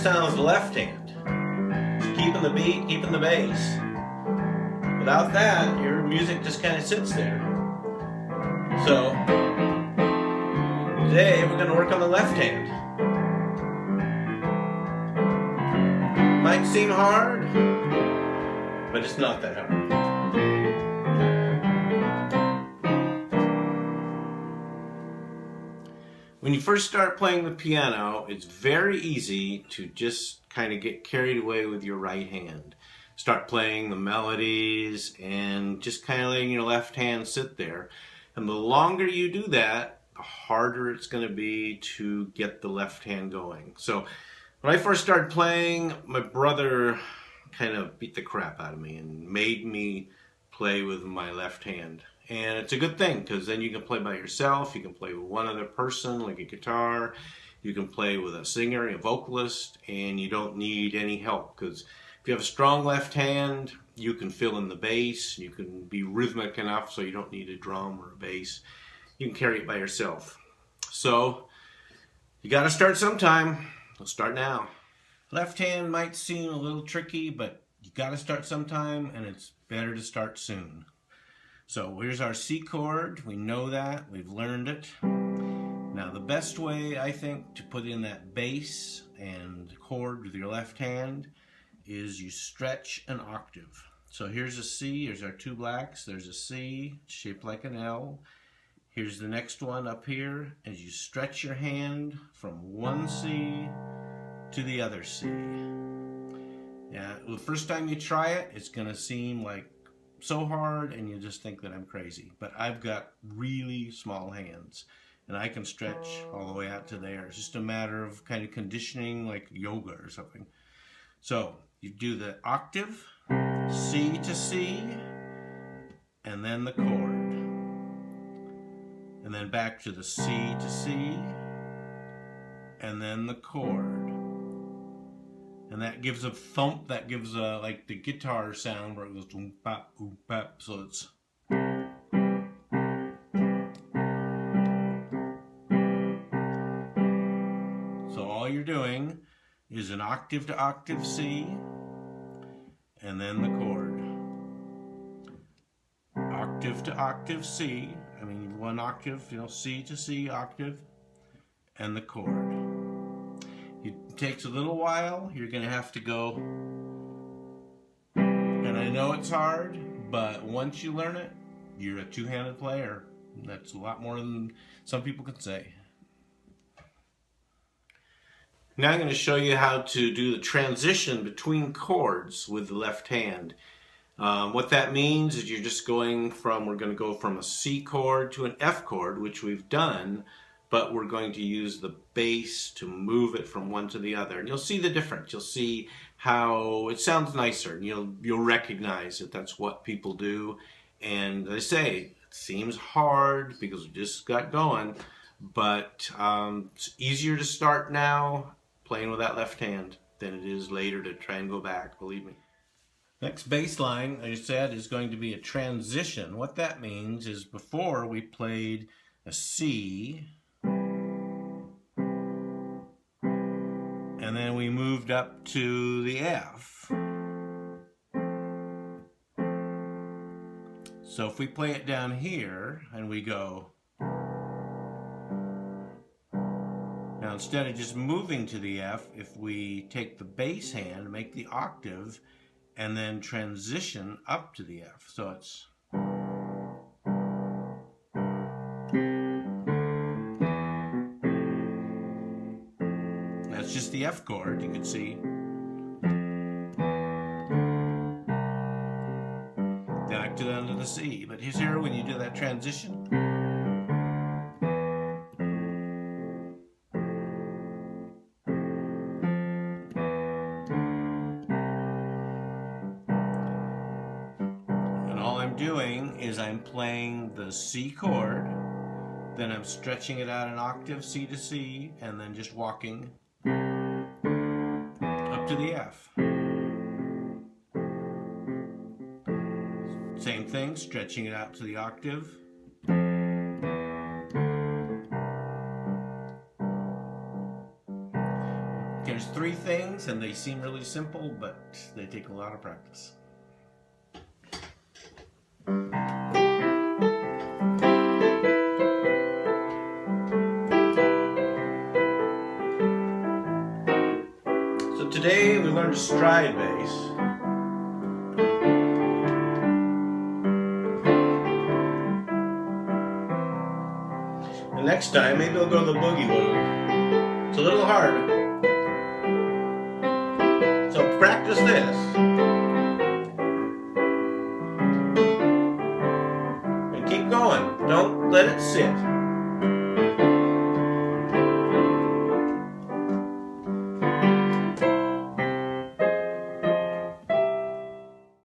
sound is the left hand. It's keeping the beat, keeping the bass. Without that, your music just kind of sits there. So, today we're going to work on the left hand. Might seem hard, but it's not that hard. When you first start playing the piano, it's very easy to just kind of get carried away with your right hand. Start playing the melodies and just kind of letting your left hand sit there. And the longer you do that, the harder it's going to be to get the left hand going. So when I first started playing, my brother kind of beat the crap out of me and made me play with my left hand. And it's a good thing, because then you can play by yourself, you can play with one other person, like a guitar, you can play with a singer, a vocalist, and you don't need any help, because if you have a strong left hand, you can fill in the bass, you can be rhythmic enough so you don't need a drum or a bass. You can carry it by yourself. So, you got to start sometime. Let's start now. Left hand might seem a little tricky, but you got to start sometime, and it's better to start soon. So here's our C chord. We know that. We've learned it. Now the best way, I think, to put in that bass and chord with your left hand is you stretch an octave. So here's a C. Here's our two blacks. There's a C shaped like an L. Here's the next one up here. As you stretch your hand from one C to the other C. Yeah, the first time you try it, it's going to seem like so hard and you just think that I'm crazy, but I've got really small hands and I can stretch all the way out to there. It's just a matter of kind of conditioning, like yoga or something. So you do the octave, C to C, and then the chord, and then back to the C to C, and then the chord. And that gives a thump, that gives a, like the guitar sound where it goes boom bap, so it's. So all you're doing is an octave to octave C, and then the chord. Octave to octave C, I mean one octave, C to C octave, and the chord. It takes a little while. You're going to have to go, and I know it's hard, but once you learn it, you're a two-handed player. That's a lot more than some people can say. Now I'm going to show you how to do the transition between chords with the left hand. What that means is you're just going from, we're going to go from a C chord to an F chord, which we've done, but we're going to use the bass to move it from one to the other. And you'll see the difference. You'll see how it sounds nicer. And you'll recognize that that's what people do. And as I say, it seems hard because we just got going, but it's easier to start now playing with that left hand than it is later to try and go back, believe me. Next bass line, as I said, is going to be a transition. What that means is before we played a C, and then we moved up to the F. So if we play it down here and we go, now instead of just moving to the F, if we take the bass hand, make the octave, and then transition up to the F. So it's, that's just the F chord, you can see. Back to the end of the C. But here's here when you do that transition. And all I'm doing is I'm playing the C chord, then I'm stretching it out an octave, C to C, and then just walking up to the F. Same thing, stretching it out to the octave. three things, and they seem really simple, but they take a lot of practice. So today we learned a stride bass. And next time, maybe we'll go to the boogie woogie. It's a little hard. So practice this. And keep going. Don't let it sit.